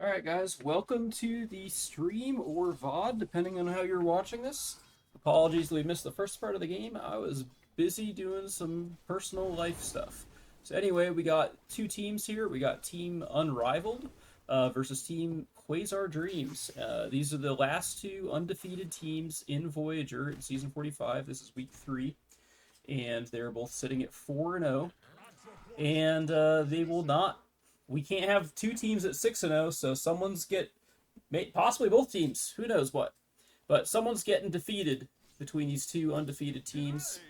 Alright guys, welcome to the stream or VOD, depending on how you're watching this. Apologies we missed the first part of the game. I was busy doing some personal life stuff. So anyway, we got two teams here. We got Team Unrivaled versus Team Quasar Dreams. These are the last two undefeated teams in Voyager in Season 45. This is Week 3. And they're both sitting at 4-0. And they will not we can't have two teams at 6-0, so possibly both teams, who knows what. But someone's getting defeated between these two undefeated teams.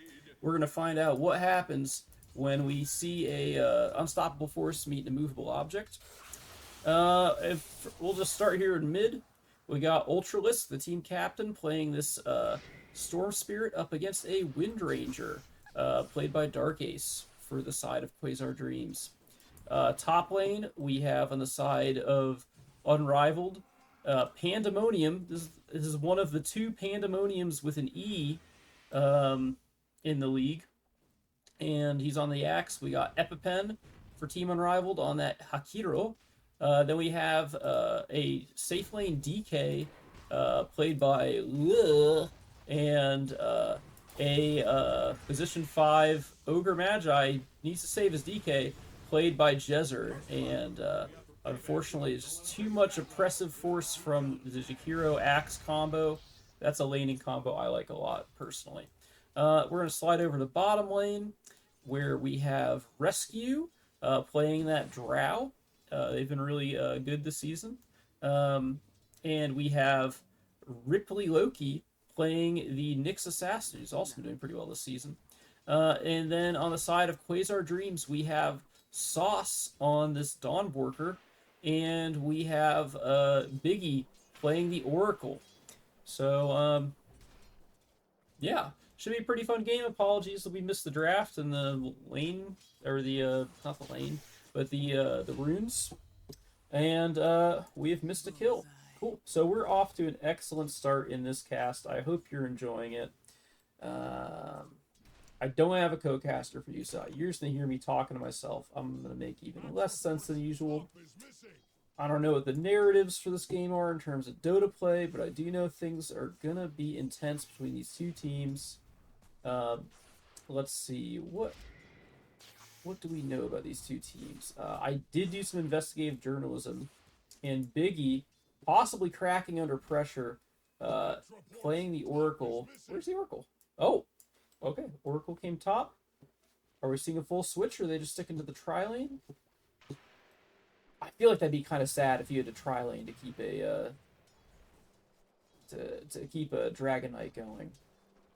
We're going to find out what happens when we see a unstoppable force meet an immovable object. We'll just start here in mid. We got Ultralisk, the team captain, playing this Storm Spirit up against a Wind Ranger, played by Dark Ace for the side of Quasar Dreams. Top lane, we have on the side of Unrivaled, Pandemonium. This is one of the two Pandemoniums with an E in the league. And he's on the Axe. We got EpiPen for Team Unrivaled on that Hakiro. Then we have a safe lane DK played by and a position 5 Ogre Magi needs to save his DK, played by Jezer, and unfortunately it's just too much oppressive force from the Jakiro Axe combo. That's a laning combo I like a lot, personally. We're going to slide over to bottom lane, where we have Rescue playing that Drow. They've been really good this season. And we have Ripley Loki playing the Nyx Assassin, who's also been doing pretty well this season. And then on the side of Quasar Dreams, we have Sauce on this Dawnborker, and we have Biggie playing the Oracle. So, yeah, should be a pretty fun game. Apologies that we missed the draft and the lane, or the, not the lane, but the runes. And we have missed a kill. Cool. So we're off to an excellent start in this cast. I hope you're enjoying it. I don't have a co-caster for you, so you're just going to hear me talking to myself. I'm going to make even less sense than usual. I don't know what the narratives for this game are in terms of Dota play, but I do know things are going to be intense between these two teams. Let's see. What do we know about these two teams? I did do some investigative journalism, and Biggie, possibly cracking under pressure, playing the Oracle. Where's the Oracle? Oh! Okay, Oracle came top. Are we seeing a full switch, or are they just sticking to the tri-lane? I feel like that'd be kind of sad if you had a tri-lane to keep a to keep a Dragon Knight going.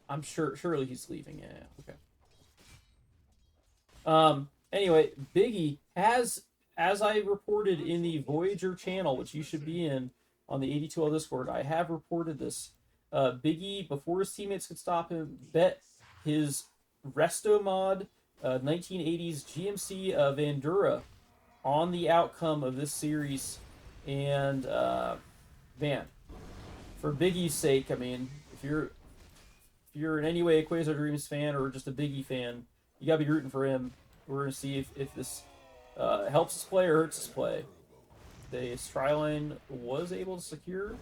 I'm surely he's leaving. Yeah, okay. Anyway, Biggie has, as I reported in the Voyager channel, which you should be in on the 82L Discord, I have reported this. Biggie, before his teammates could stop him, bet his Resto mod 1980s GMC Vandura on the outcome of this series. And, man, for Biggie's sake, I mean, if you're in any way a Quasar Dreams fan or just a Biggie fan, you gotta be rooting for him. We're gonna see if this helps his play or hurts his play. The tri-lane was able to secure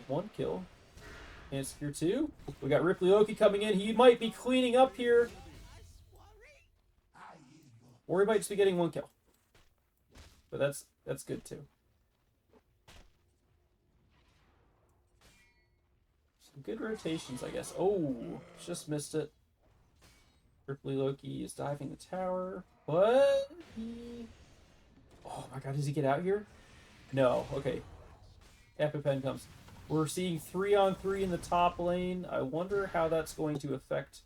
one kill. And secure 2. We got Ripley Loki coming in. He might be cleaning up here. Or he might just be getting 1 kill. But that's good too. Some good rotations, I guess. Oh, just missed it. Ripley Loki is diving the tower. But oh my god, does he get out here? No, okay. EpiPen comes. We're seeing 3-on-3 in the top lane. I wonder how that's going to affect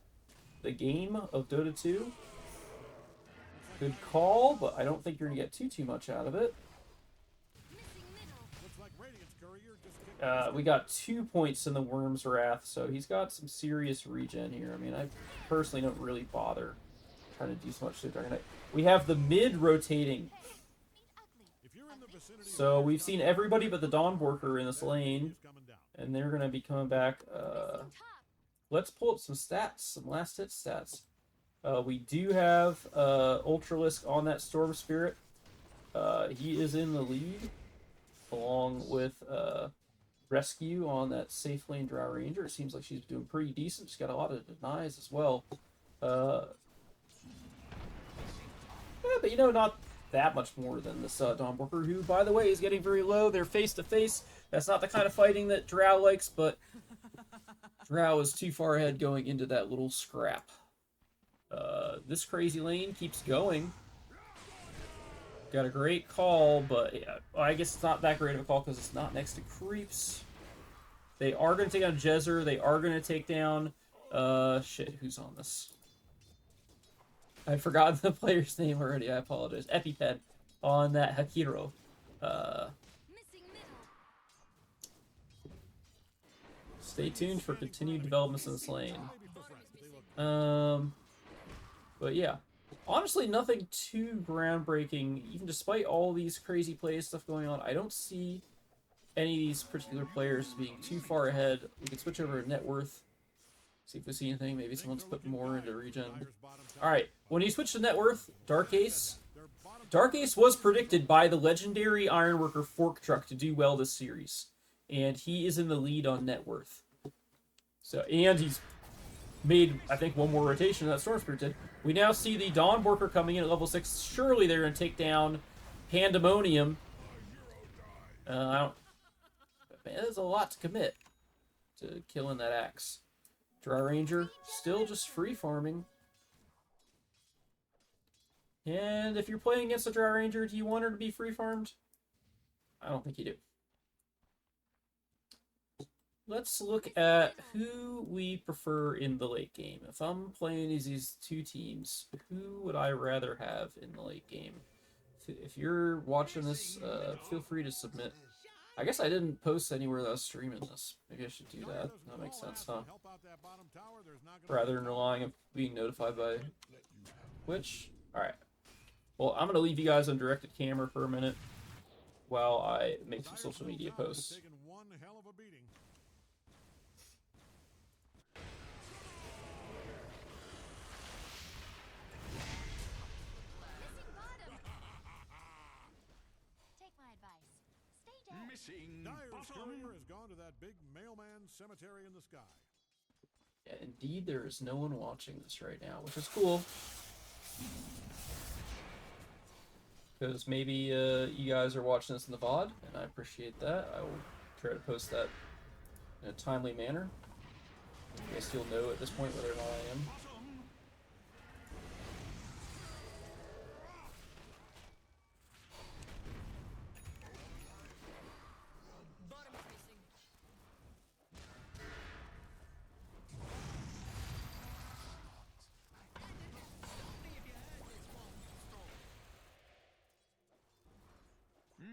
the game of Dota 2. Good call, but I don't think you're going to get too much out of it. We got 2 points in the Worm's Wrath, so he's got some serious regen here. I mean, I personally don't really bother trying to do so much to Dragon Knight. We have the mid rotating. So we've seen everybody but the Dawnborker in this lane, and they're going to be coming back. Let's pull up some stats, some last hit stats. We do have Ultralisk on that Storm Spirit. He is in the lead, along with Rescue on that safe lane Drow Ranger. It seems like she's doing pretty decent. She's got a lot of denies as well. Yeah, but you know, not that much more than this Dawn Worker, who, by the way, is getting very low. They're face to face. That's not the kind of fighting that Drow likes, but Drow is too far ahead going into that little scrap. This crazy lane keeps going. Got a great call, but yeah, I guess it's not that great of a call because it's not next to creeps. They are going to take down Jezzer. They are going to take down... shit, who's on this? I'd forgotten the player's name already. I apologize. EpiPed on that Hakiro. Stay tuned for continued developments in this lane. But yeah. Honestly, nothing too groundbreaking, even despite all these crazy play stuff going on. I don't see any of these particular players being too far ahead. We can switch over to net worth. See if we see anything. Maybe someone's put more into regen. Alright, when you switch to net worth, Dark Ace. Dark Ace was predicted by the legendary Ironworker Fork Truck to do well this series. And he is in the lead on net worth. So, and he's made, I think, one more rotation than that Storm Spirit did. We now see the Dawnworker coming in at level 6. Surely they're going to take down Pandemonium. I don't... Man, there's a lot to commit to killing that axe. Drow Ranger, still just free farming. And if you're playing against a Drow Ranger, do you want her to be free farmed? I don't think you do. Let's look at who we prefer in the late game. If I'm playing these two teams, who would I rather have in the late game? If you're watching this, feel free to submit. I guess I didn't post anywhere that I was streaming this. Maybe I should do that. That makes sense, huh? Rather than relying on being notified by Twitch. Alright. Well, I'm going to leave you guys on directed camera for a minute while I make some social media posts. Dyer's courier has gone to that big mailman cemetery in the sky. Yeah, indeed, there is no one watching this right now, which is cool. Because maybe you guys are watching this in the VOD, and I appreciate that. I will try to post that in a timely manner. I guess you'll know at this point whether or not I am.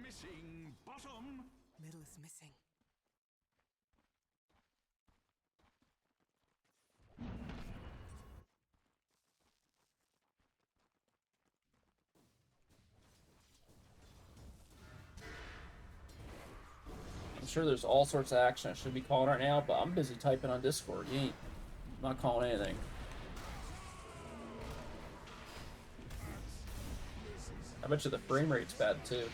Missing bottom. Middle is missing. I'm sure there's all sorts of action I should be calling right now, but I'm busy typing on Discord. You ain't not calling anything. I bet you the frame rate's bad too.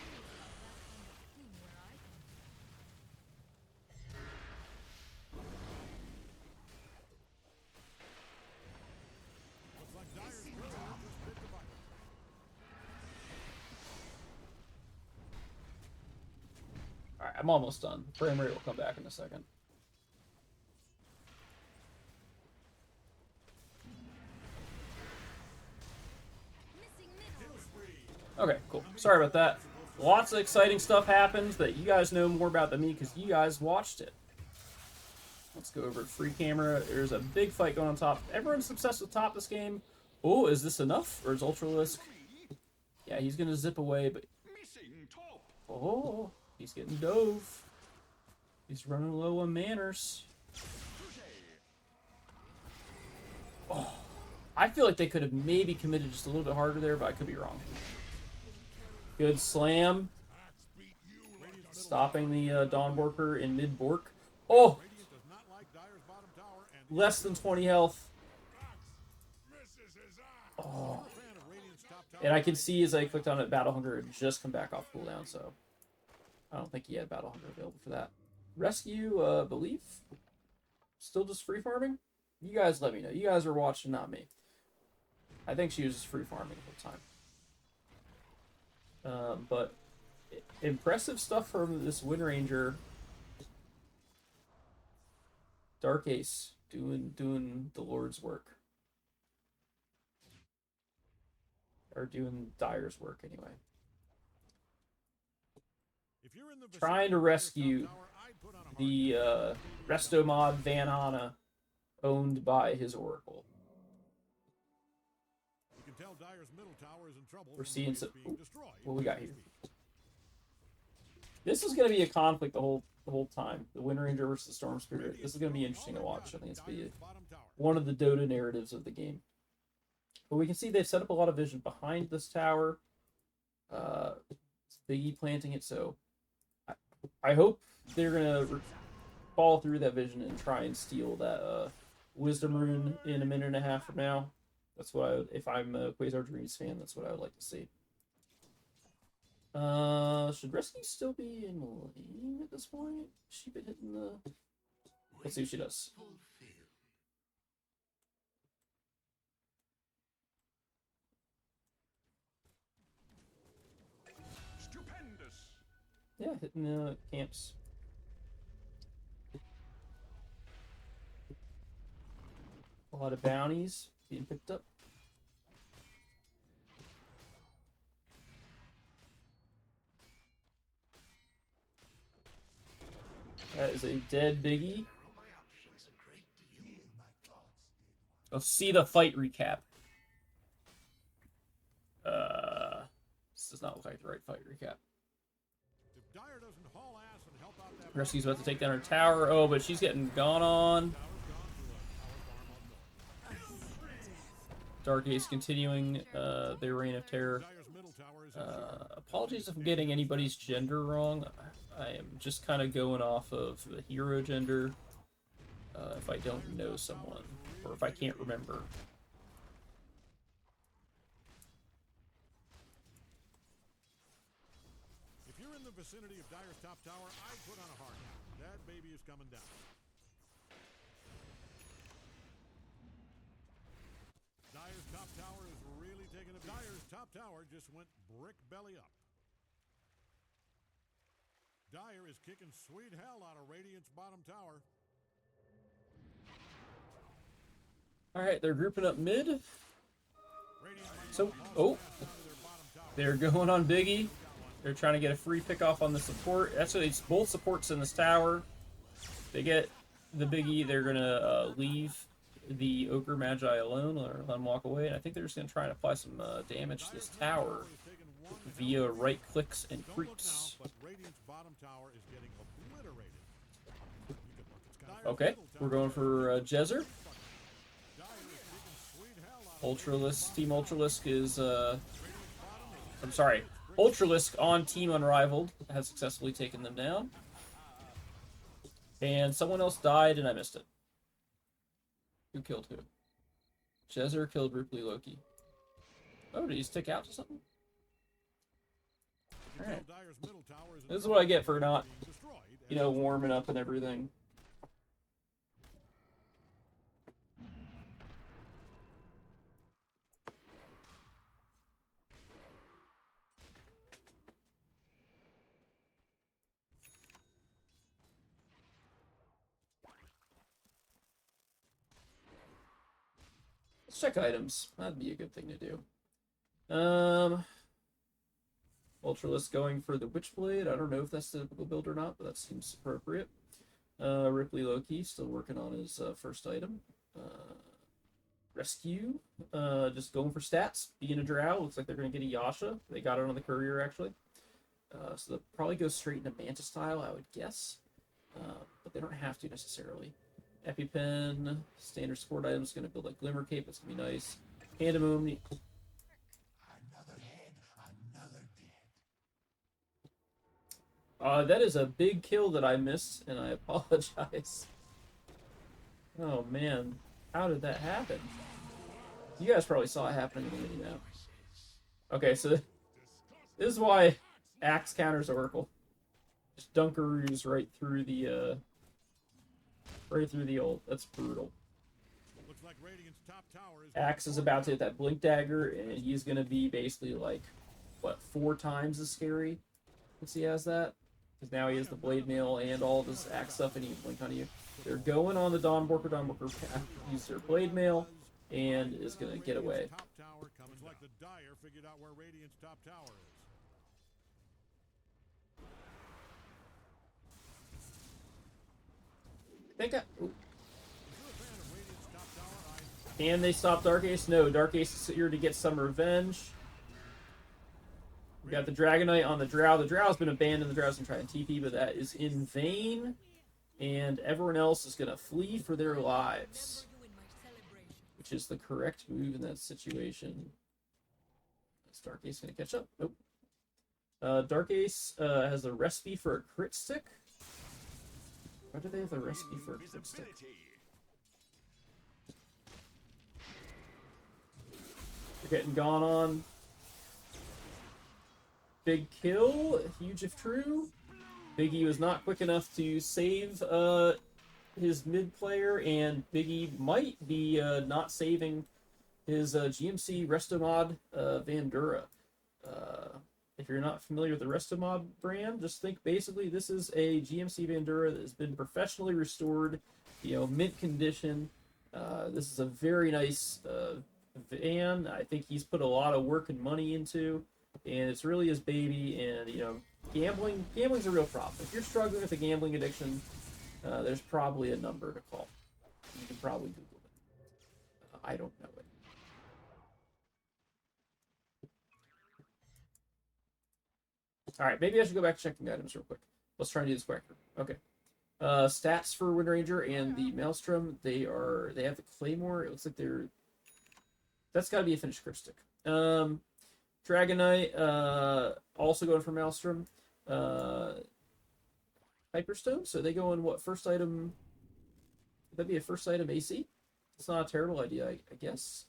Alright, I'm almost done. Frame rate will come back in a second. Okay, cool. Sorry about that. Lots of exciting stuff happens that you guys know more about than me because you guys watched it. Let's go over to free camera. There's a big fight going on top. Everyone's obsessed with top this game. Oh, is this enough? Or is Ultralisk? Yeah, he's going to zip away, but... Oh, he's getting dove. He's running low on manners. Oh, I feel like they could have maybe committed just a little bit harder there, but I could be wrong. Good slam. Stopping the Dawnworker in mid-bork. Oh! Less than 20 health. Oh. And I can see as I clicked on it, Battle Hunger had just come back off cooldown, so I don't think he had Battle Hunger available for that. Rescue, believe? Still just free farming? You guys let me know. You guys are watching, not me. I think she was just free farming the whole time. But impressive stuff from this Wind Ranger. Dark Ace doing the Lord's work. Or doing Dyer's work, anyway. Trying to rescue the Restomod Van Hana, owned by his Oracle. We're seeing some... what we got here? This is going to be a conflict the whole time. The Wind Ranger versus the Storm Spirit. This is going to be interesting to watch. I think it's going to be one of the Dota narratives of the game. But we can see they've set up a lot of vision behind this tower. Biggie planting it, so I hope they're going to follow through that vision and try and steal that Wisdom Rune in a minute and a half from now. That's what if I'm a Quasar Dreams fan, that's what I would like to see. Should Rescue still be in lane at this point? She been hitting the... Let's see what she does. Stupendous. Yeah, hitting the camps. A lot of bounties being picked up. That is a dead Biggie. Let's see the fight recap. This does not look like the right fight recap. Rescue's about to take down her tower. Oh, but she's getting gone on. Dark Ace continuing their reign of terror. Apologies if I'm getting anybody's gender wrong. I am just kind of going off of the hero gender if I don't know someone, or if I can't remember. If you're in the vicinity of Dyer's top tower, I'd put on a hard hat. That baby is coming down. Dyer's top tower is really taking a beat. Dyer's top tower just went brick belly up. Dyer is kicking sweet hell out of Radiant's bottom tower. Alright, they're grouping up mid. So, oh, they're going on Biggie. They're trying to get a free pick off on the support. That's what it's both supports in this tower. They get the Biggie, they're going to leave the Ogre Magi alone, or let them walk away. And I think they're just going to try and apply some damage to this tower via right clicks and creeps. Okay, we're going for Jezer. Ultralisk, Team Ultralisk is, I'm sorry, Ultralisk on Team Unrivaled has successfully taken them down. And someone else died and I missed it. Who killed who? Jezer killed Ripley Loki. Oh, did he stick out to something? Alright. This is what I get for not, you know, warming up and everything. Let's check items. That'd be a good thing to do. Ultralisk going for the Witchblade. I don't know if that's the typical build or not, but that seems appropriate. Ripley Loki still working on his first item. Rescue, just going for stats. Being a drow, looks like they're going to get a Yasha. They got it on the courier, actually. So they'll probably go straight into Manta style, I would guess. But they don't have to necessarily. EpiPen, standard support items, going to build like Glimmer Cape. That's going to be nice. Pandemonium. Another head, another dead. That is a big kill that I missed, and I apologize. Oh man, how did that happen? You guys probably saw it happening in the video. Okay, so this is why Axe counters Oracle. Just Dunkaroos right through the ult. That's brutal. Looks like Radiant's top tower is Axe is about to hit that Blink Dagger, and he's gonna be basically like, what, 4 times as scary once he has that? Because now he has the Blade Mail and all of his Axe stuff, and he can blink on you. They're going on the Dawnbreaker. Dawnbreaker used their Blade Mail and is gonna get away. top tower comes like the Dire figured out where Radiant's top tower is. I think If you're a fan of Radiant's top tower, Can they stop Dark Ace? No, Dark Ace is here to get some revenge. We got the Dragonite on the Drow. The Drow's been abandoned. The Drow's been trying TP, but that is in vain. And everyone else is going to flee for their lives, which is the correct move in that situation. Is Dark Ace going to catch up? Nope. Dark Ace has a recipe for a crit stick. Why do they have the recipe for a crit stick? They're getting gone on. Big kill, huge if true. Biggie was not quick enough to save his mid player, and Biggie might be not saving his GMC Restomod Vandura. If you're not familiar with the Restomod brand, just think basically this is a GMC Vandura that has been professionally restored, mint condition. This is a very nice van. I think he's put a lot of work and money into, and it's really his baby. And gambling's a real problem. If you're struggling with a gambling addiction, there's probably a number to call. You can probably Google it. I don't know it. All right, maybe I should go back and check the items real quick. Let's try and do this quicker. Okay. Stats for Windranger and the Maelstrom. They have the Claymore. It looks like that's got to be a finished crit stick. Dragonite, also going for Maelstrom. Hyperstone. So they go in what, first item? Would that be a first item AC? It's not a terrible idea, I guess.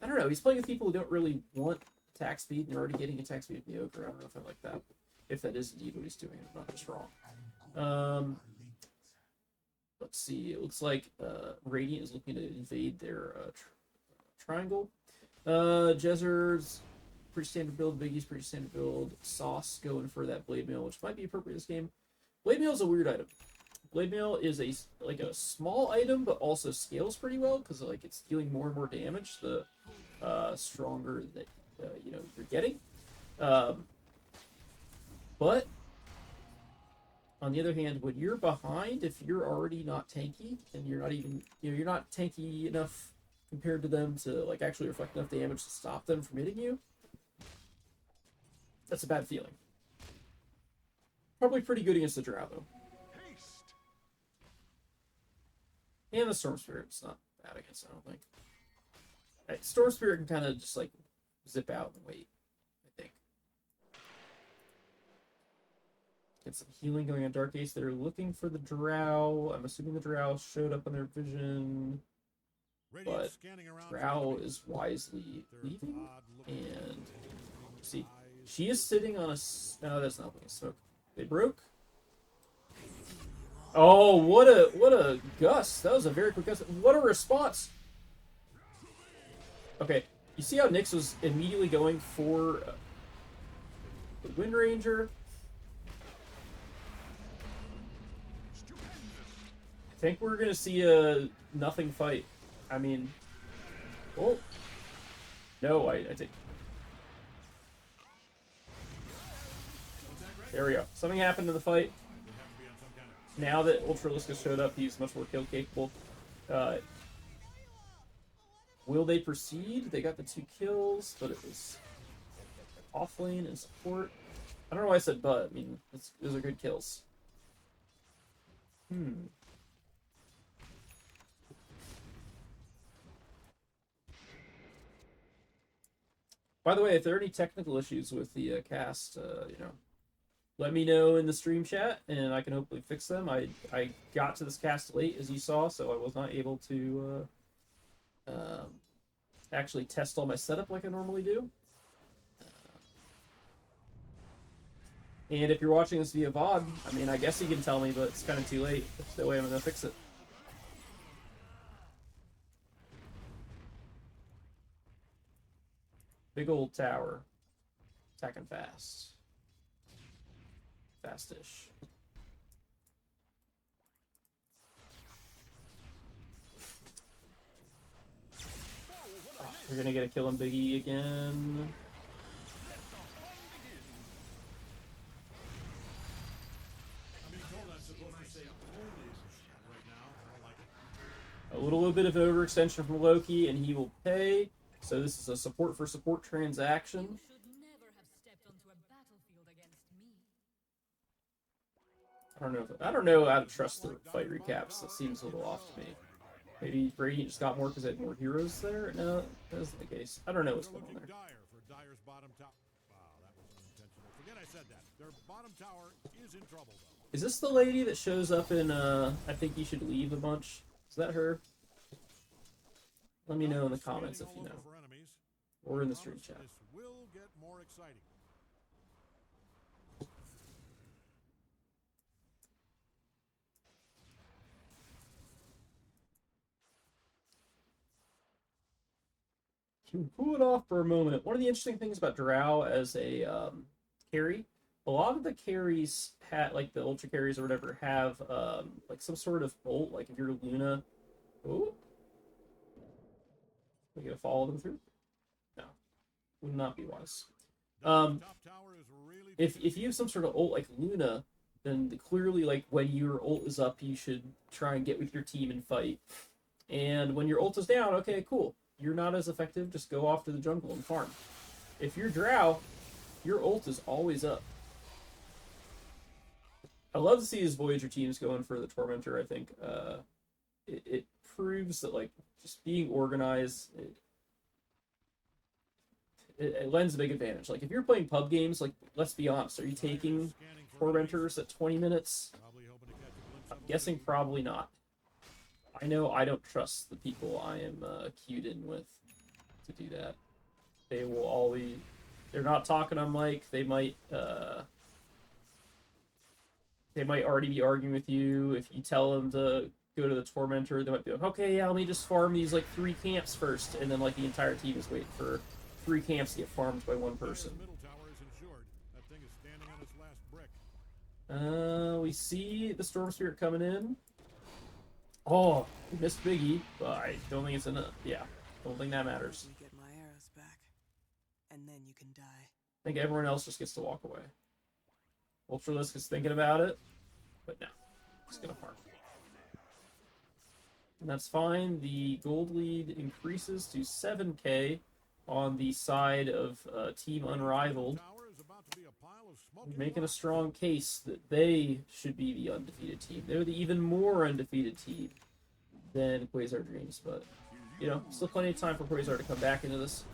I don't know. He's playing with people who don't really want attack speed, and you're already getting attack speed with the Ogre. I don't know if I like that. If that is indeed what he's doing, I'm not just wrong. Let's see. It looks like Radiant is looking to invade their triangle. Jezzer's pretty standard build. Biggie's pretty standard build. Sauce going for that Blade Mail, which might be appropriate this game. Blade Mail is a weird item. Blade Mail is a small item, but also scales pretty well because it's dealing more and more damage the stronger that you're getting. But on the other hand, when you're behind, if you're already not tanky and you're not even you're not tanky enough compared to them to actually reflect enough damage to stop them from hitting you, that's a bad feeling. Probably pretty good against the Drow though. And the Storm Spirit's not bad against, I don't think. Right, Storm Spirit can kind of just zip out and wait, I think. Get some healing going on Dark Ace. They're looking for the Drow. I'm assuming the Drow showed up on their vision. But Drow is wisely leaving. And see, she is sitting on a... No, that's not looking smoke. They broke. Oh, what a gust. That was a very quick gust. What a response. Okay, you see how Nyx was immediately going for the Windranger? I think we're going to see a nothing fight. I mean... Oh. No, I think... There we go. Something happened in the fight. Now that Ultralisk has showed up, he's much more kill capable. Will they proceed? They got the 2 kills, but it was off lane and support. I don't know why I said but. I mean, those are good kills. By the way, if there are any technical issues with the cast, let me know in the stream chat, and I can hopefully fix them. I got to this cast late, as you saw, so I was not able to actually test all my setup like I normally do. And if you're watching this via VOD, I mean, I guess you can tell me, but it's kind of too late. There's no way I'm going to fix it. Big old tower. Attacking fast. Fast-ish. We're going to get a kill on Biggie again. A little bit of an overextension from Loki, and he will pay. So this is a support for support transaction. You should never have stepped onto a battlefield against me. I don't know how to trust the fight recaps. That seems a little off to me. Maybe Radiant just got more because they had more heroes there? No, that isn't the case. I don't know what's going on there. For Dyer's bottom tower. Wow, that was unintentional. Forget I said that. Their bottom tower is in trouble, though. Is this the lady that shows up in, I Think You Should Leave a bunch? Is that her? Let me know in the comments if you know. Or in the stream chat. This will get more exciting. To cool it off for a moment, one of the interesting things about Drow as a carry, a lot of the carries like the ultra carries or whatever have like some sort of ult. Like if you're Luna, oh, we gonna follow them through? No, would not be wise. If you have some sort of ult like Luna, then clearly like when your ult is up, you should try and get with your team and fight. And when your ult is down, okay, cool. You're not as effective, just go off to the jungle and farm. If you're Drow, your ult is always up. I love to see his Voyager teams going for the Tormentor. I think it proves that like just being organized, it lends a big advantage. Like if you're playing pub games, like let's be honest, are you taking Tormentors at 20 minutes? I'm guessing probably not. I know I don't trust the people I am queued in with to do that. They will always... They're not talking on mic. They might already be arguing with you. If you tell them to go to the Tormentor, they might be like, okay, yeah, let me just farm these like 3 camps first. And then like the entire team is waiting for 3 camps to get farmed by one person. We see the Storm Spirit coming in. Oh, we missed Biggie, but I don't think it's enough. Yeah, don't think that matters. You get my arrows back, and then you can die. I think everyone else just gets to walk away. Ultralisk is thinking about it, but no, he's gonna farm. And that's fine. The gold lead increases to 7K on the side of Team Unrivaled, making a strong case that they should be the undefeated team. They're the even more undefeated team than Quasar Dreams, but, you know, still plenty of time for Quasar to come back into this.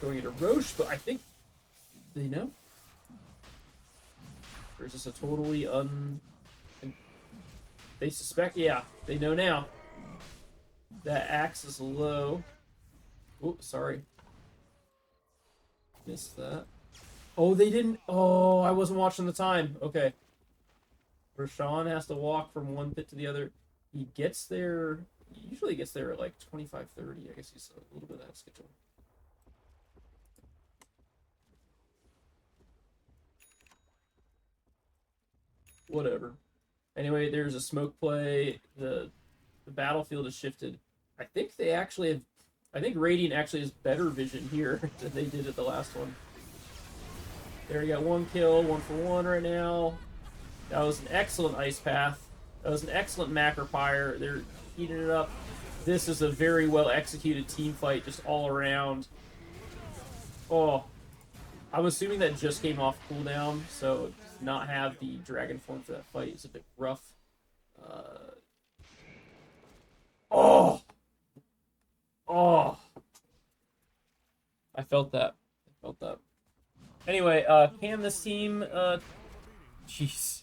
Going into Roche, but I think they know. Or is this a totally They suspect, yeah, they know now. That axe is low. Oops, sorry. Missed that. Oh, they didn't. Oh, I wasn't watching the time. Okay. Rashawn has to walk from one pit to the other. He gets there. He usually gets there at like 25:30. I guess he's a little bit out of schedule. Whatever. Anyway, there's a smoke play. The battlefield has shifted. I think they actually have. I think Radiant actually has better vision here than they did at the last one. There we got 1 kill, 1 for 1 right now. That was an excellent ice path. That was an excellent macro fire. They're heating it up. This is a very well executed team fight, just all around. Oh, I'm assuming that just came off cooldown, so to not have the dragon form for that fight is a bit rough. Oh, I felt that. Anyway, can this team, jeez.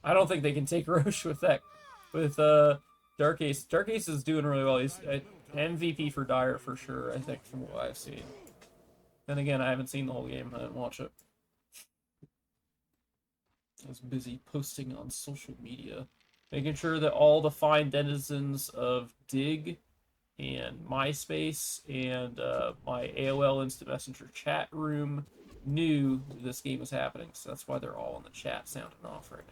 I don't think they can take Roche with that, with, Dark Ace. Dark Ace is doing really well. He's MVP for Dyer for sure, I think, from what I've seen. Then again, I haven't seen the whole game. I didn't watch it. I was busy posting on social media, making sure that all the fine denizens of Dig and MySpace and my AOL Instant Messenger chat room knew this game was happening. So that's why they're all in the chat sounding off right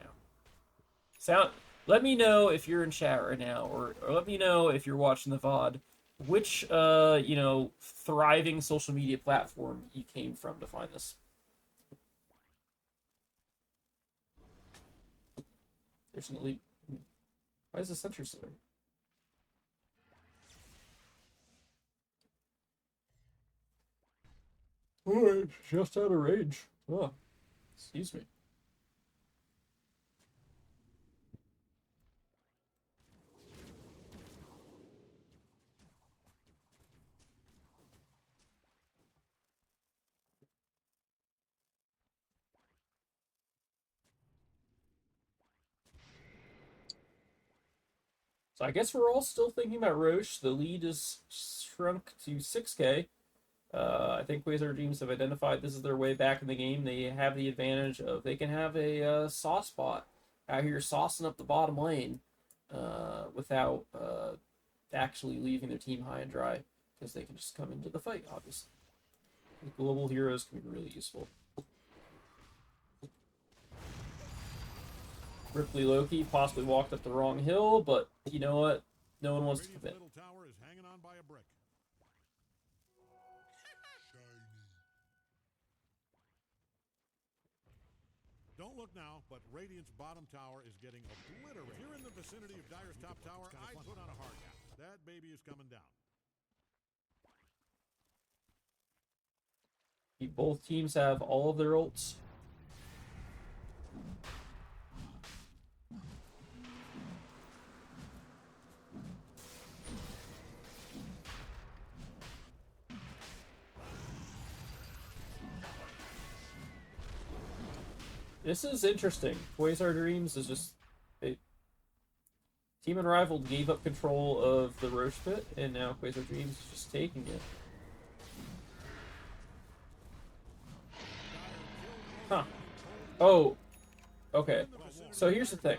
now. Let me know if you're in chat right now, or let me know if you're watching the VOD, which thriving social media platform you came from to find this. There's an elite. Why is the sentry so there? Oh, just out of rage. Oh, excuse me. So I guess we're all still thinking about Roche. The lead is shrunk to 6K. I think Quasar Dreams have identified this is their way back in the game. They have the advantage of they can have a sauce bot out here saucing up the bottom lane without actually leaving their team high and dry, because they can just come into the fight, obviously. The global heroes can be really useful. Ripley Loki possibly walked up the wrong hill, but you know what? No one wants to commit. Middle tower is hanging on by a brick. Don't look now, but Radiant's bottom tower is getting obliterated. If you're in the vicinity of Dire's top tower, I'd put on a hard hat. That baby is coming down. Both teams have all of their ults. This is interesting. Quasar Dreams is just... Team Unrivaled gave up control of the Roche pit, and now Quasar Dreams is just taking it. Huh. Oh. Okay. So here's the thing.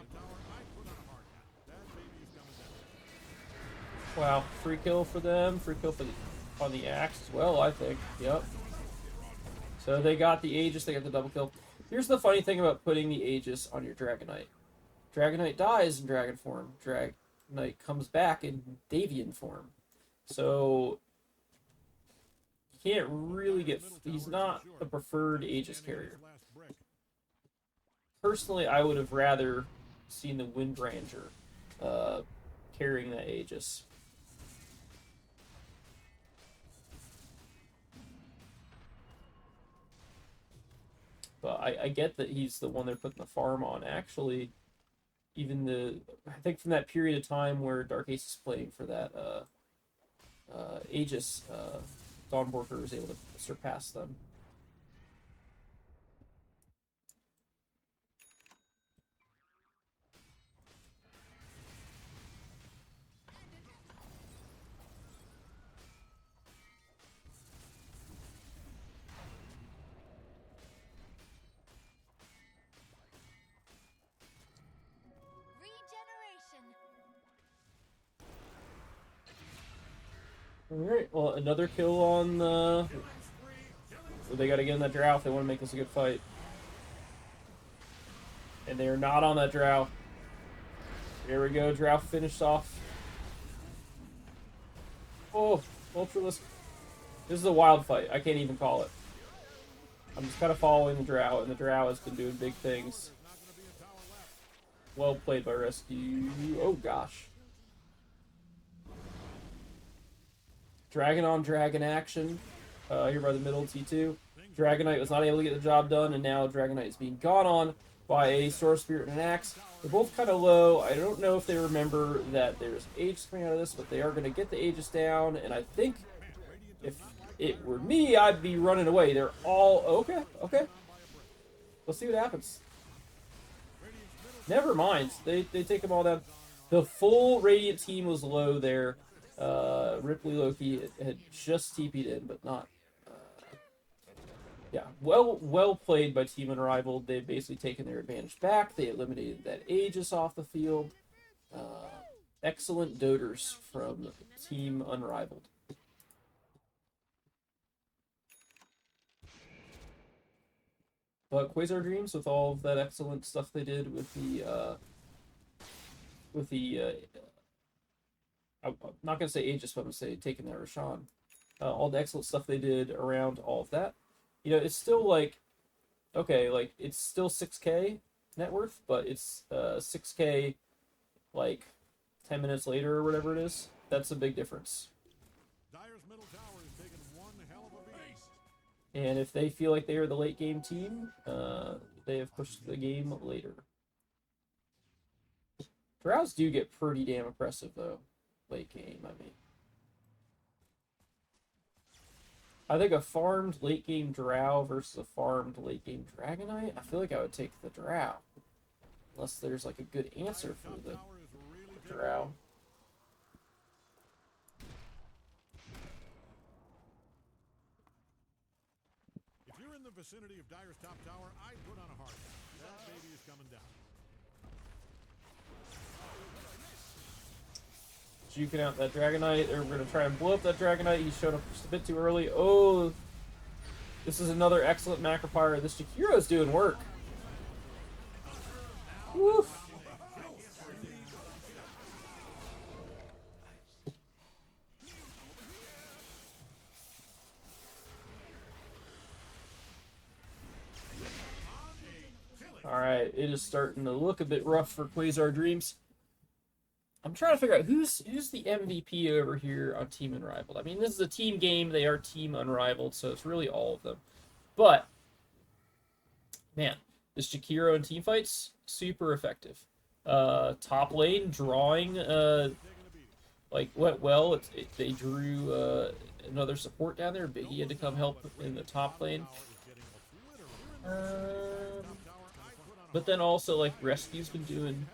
Wow. Free kill for them. Free kill for on the Axe as well, I think. Yep. So they got the Aegis. They got the double kill. Here's the funny thing about putting the Aegis on your Dragon Knight. Dragon Knight dies in Dragon form. Dragon Knight comes back in Davian form. So you can't really get... He's not a preferred Aegis carrier. Personally, I would have rather seen the Windranger carrying that Aegis. But I get that he's the one they're putting the farm on. Actually, even I think from that period of time where Dark Ace is playing for that Aegis, Dawnbreaker was able to surpass them. Alright, well, another kill on the... So they gotta get in that drow if they want to make this a good fight. And they are not on that drow. Here we go, drow finished off. Oh, Ultralisk. This is a wild fight. I can't even call it. I'm just kind of following the drow, and the drow has been doing big things. Well played by Rescue. Oh, gosh. Dragon on Dragon action here by the middle T2. Dragon Knight was not able to get the job done, and now Dragon Knight is being gone on by a Storm Spirit and an Axe. They're both kind of low. I don't know if they remember that there's Aegis coming out of this, but they are going to get the Aegis down, and I think if it were me, I'd be running away. They're all... Okay. Let's see what happens. Never mind. They take them all down. The full Radiant team was low there. Ripley Loki had just TP'd in, but not Yeah, well played by Team Unrivaled. They've basically taken their advantage back. They eliminated that Aegis off the field. Excellent doters from Team Unrivaled. But Quasar Dreams, with all of that excellent stuff they did with the I'm not gonna say Aegis, but I'm gonna say taking that Rashawn. All the excellent stuff they did around all of that. It's still like, okay, like it's still 6K net worth, but it's 6K like 10 minutes later or whatever it is. That's a big difference. Dyer's middle tower is taking one hell of a beast. And if they feel like they are the late game team, they have pushed the game later. Drows do get pretty damn impressive though, late game. I think a farmed late game Drow versus a farmed late game Dragonite, I feel like I would take the Drow. Unless there's like a good answer for the Drow. If you're in the vicinity of Dyer's top tower, I'd put on a hard hat. That baby is coming down. Juking out that Dragonite. We're going to try and blow up that Dragonite. He showed up just a bit too early. Oh, this is another excellent Macropyre. This Jakiro's doing work. Woof. Alright, it is starting to look a bit rough for Quasar Dreams. I'm trying to figure out who's the MVP over here on Team Unrivaled. I mean, this is a team game. They are Team Unrivaled, so it's really all of them. But, man, this Jakiro in team fights, super effective. Top lane, drawing, went well. They drew another support down there. Biggie had to come help in the top lane. But then also, like, Rescue's been doing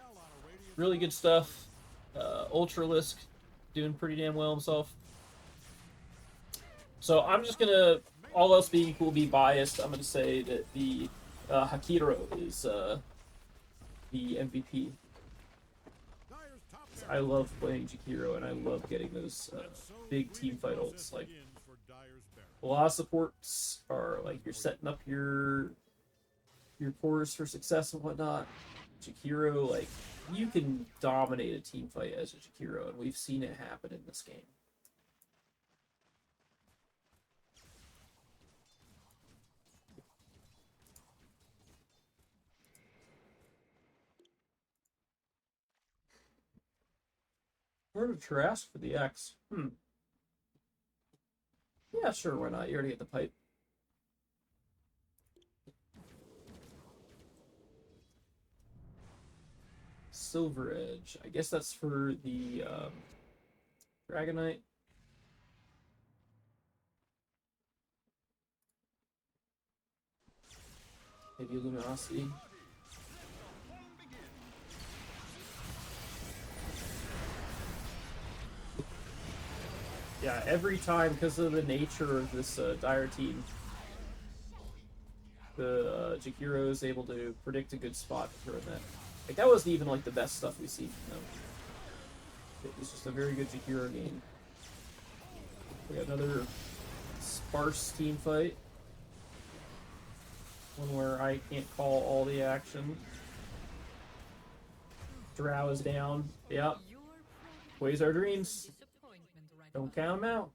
really good stuff. Ultralisk doing pretty damn well himself. So I'm just gonna, all else being equal, be biased. I'm gonna say that the Hakiro is the MVP. I love playing Jakiro, and I love getting those big team fight ults. Like, a lot of supports are like you're setting up your cores for success and whatnot. Jakiro, like, you can dominate a team fight as a Jakiro, and we've seen it happen in this game. Where did Trask for the X? Yeah, sure, why not? You already get the pipe. Silver Edge. I guess that's for the Dragonite. Maybe Luminosity. Yeah, every time, because of the nature of this Dire team, the Jakiro is able to predict a good spot to throw in that. Like, that wasn't even, like, the best stuff we've seen from them. It was just a very good Jakiro game. We got another sparse team fight. One where I can't call all the action. Drow is down. Yep. Quasar Dreams. Don't count them out.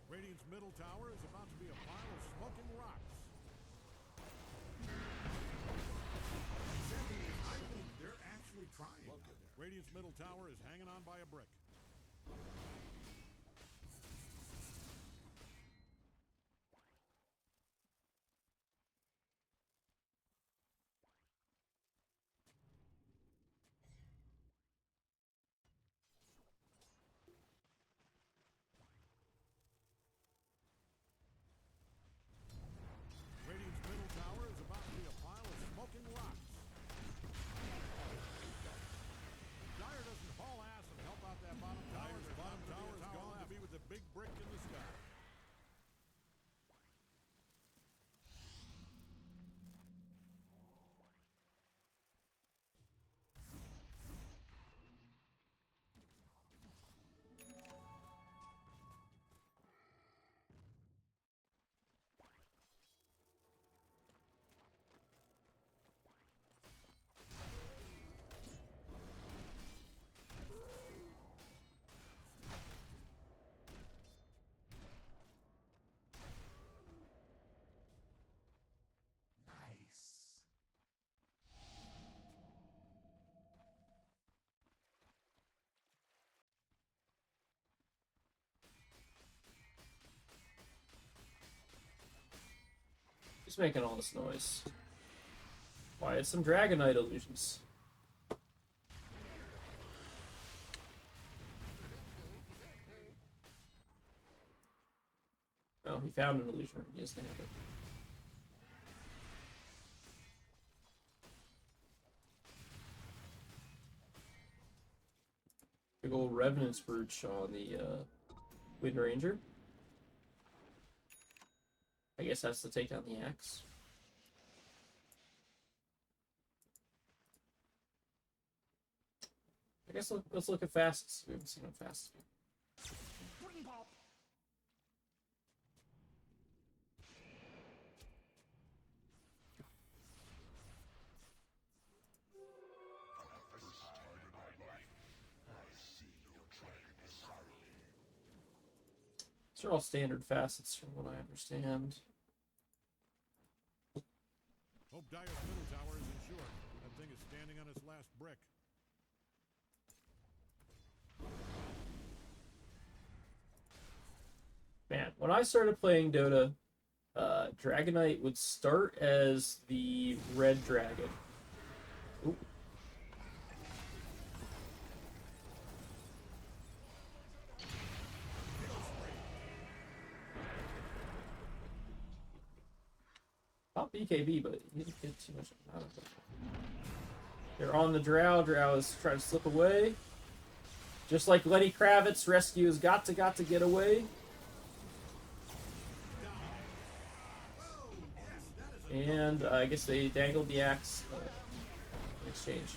Radiant's middle tower is about to be a pile of smoking rocks. They're actually trying. Radiant's middle tower is hanging on by a brick. Who's making all this noise? Why, it's some Dragonite illusions. Oh, he found an illusion. He doesn't have it. Big old Revenant's Brooch on the Wind Ranger. I guess that's to take down the axe. I guess let's look at fastest. We haven't seen him fast. These are all standard facets from what I understand. Hope Dyer's middle tower is insured. That thing is standing on its last brick. Man, when I started playing Dota, Dragonite would start as the red dragon. Ooh. Not BKB, but he didn't get too much out of it. They're on the Drow. Drow is trying to slip away. Just like Lenny Kravitz, Rescue has got to get away. And I guess they dangled the axe in exchange.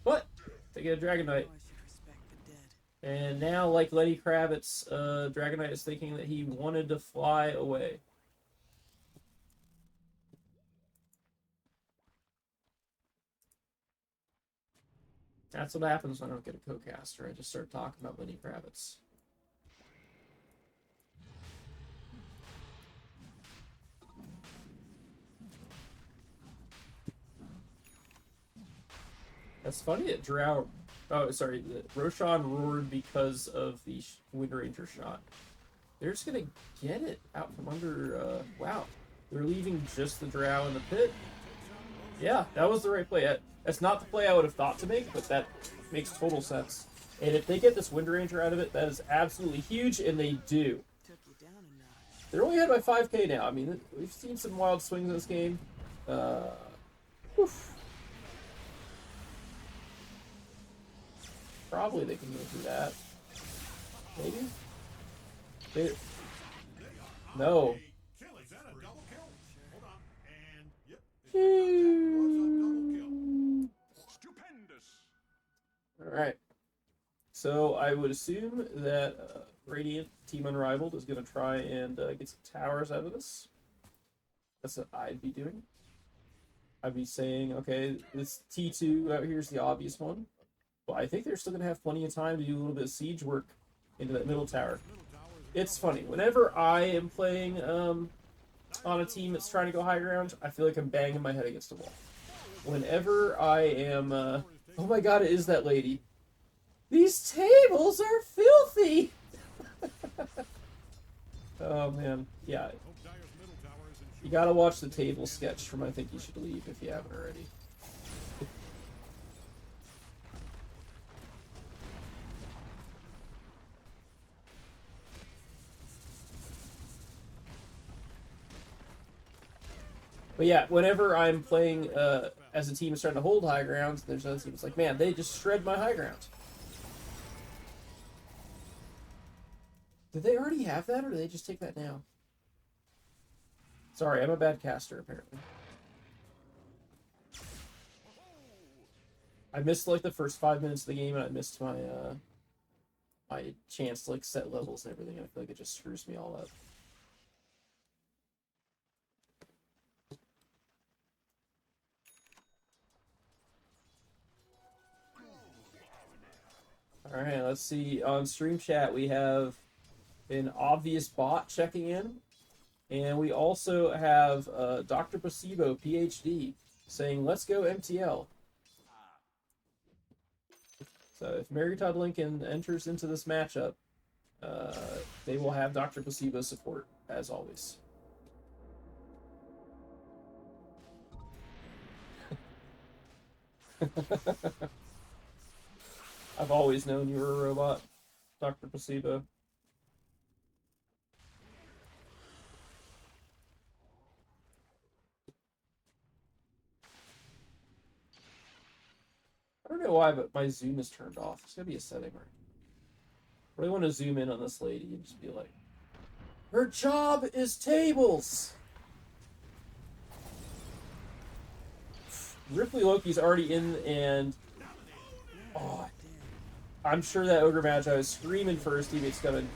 But they get a Dragonite. Oh, I should respect the dead. And now, like Lenny Kravitz, Dragonite is thinking that he wanted to fly away. That's what happens when I don't get a co-caster. I just start talking about Lenny Kravitz. That's funny that Drow... Oh, sorry. That Roshan roared because of the Wind Ranger shot. They're just going to get it out from under... wow. They're leaving just the Drow in the pit. Yeah, that was the right play. That's not the play I would have thought to make, but that makes total sense. And if they get this Wind Ranger out of it, that is absolutely huge, and they do. Took you down a notch. They're only ahead by 5k now. I mean, we've seen some wild swings in this game. Oof. Probably they can go through that. Maybe? No. Kill. Is that a double kill? Hold on. And yep. It was a double kill. Stupendous. Alright. So I would assume that Radiant, Team Unrivaled, is going to try and get some towers out of this. That's what I'd be doing. I'd be saying, okay, this T2 out here is the obvious one. But I think they're still going to have plenty of time to do a little bit of siege work into that middle tower. It's funny. Whenever I am playing on a team that's trying to go high ground, I feel like I'm banging my head against a wall. Whenever I am... oh my god, it is that lady. These tables are filthy! Oh man, yeah. You gotta watch the table sketch from I Think You Should Leave if you haven't already. But yeah, whenever I'm playing as a team that's trying to hold high ground, there's other teams like, man, they just shred my high ground. Did they already have that, or did they just take that now? Sorry, I'm a bad caster, apparently. I missed, like, the first 5 minutes of the game, and I missed my, my chance to, like, set levels and everything. I feel like it just screws me all up. Alright, let's see. On stream chat, we have an obvious bot checking in. And we also have Dr. Placebo, PhD, saying, let's go MTL. So if Mary Todd Lincoln enters into this matchup, they will have Dr. Placebo support, as always. I've always known you were a robot, Dr. Placebo. I don't know why, but my zoom is turned off. It's gonna be a setting, right? I really want to zoom in on this lady and just be like, her job is tables! Ripley Loki's already in, and oh, I'm sure that Ogre Magi was screaming for his teammates coming.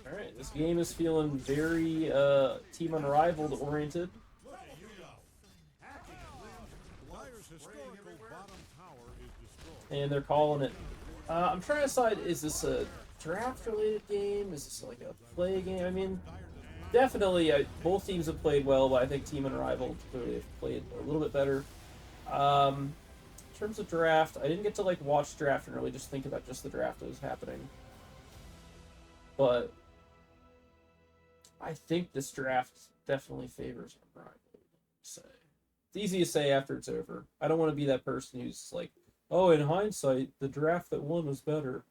Alright, this game is feeling very Team Unrivaled oriented. And they're calling it. I'm trying to decide, is this a draft-related game? Is this like a play game? I mean, definitely both teams have played well, but I think Team Unrivaled clearly have played a little bit better. In terms of draft, I didn't get to like watch draft and really just think about just the draft that was happening. But I think this draft definitely favors Unrivaled. Say, it's easy to say after it's over. I don't want to be that person who's like, oh, in hindsight, the draft that won was better.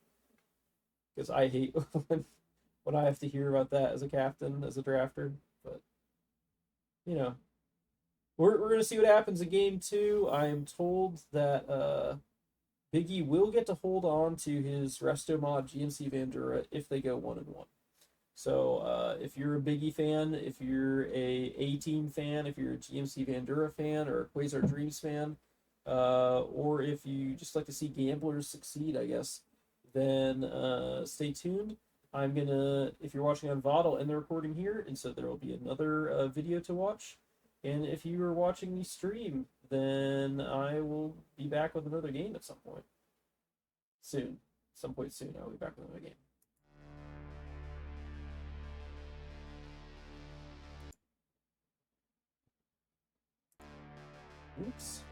Because I hate when I have to hear about that as a captain, as a drafter. But, you know, we're going to see what happens in Game 2. I am told that Biggie will get to hold on to his Resto Mod GMC Vandura if they go 1-1. So if you're a Biggie fan, if you're a A-Team fan, if you're a GMC Vandura fan or a Quasar Dreams fan, or if you just like to see gamblers succeed, I guess, then stay tuned. I'm gonna, if you're watching on VOD, I'll end the recording here, and so there will be another video to watch. And if you are watching the stream, then I will be back with another game at some point. Soon. Some point soon, I'll be back with another game. Oops.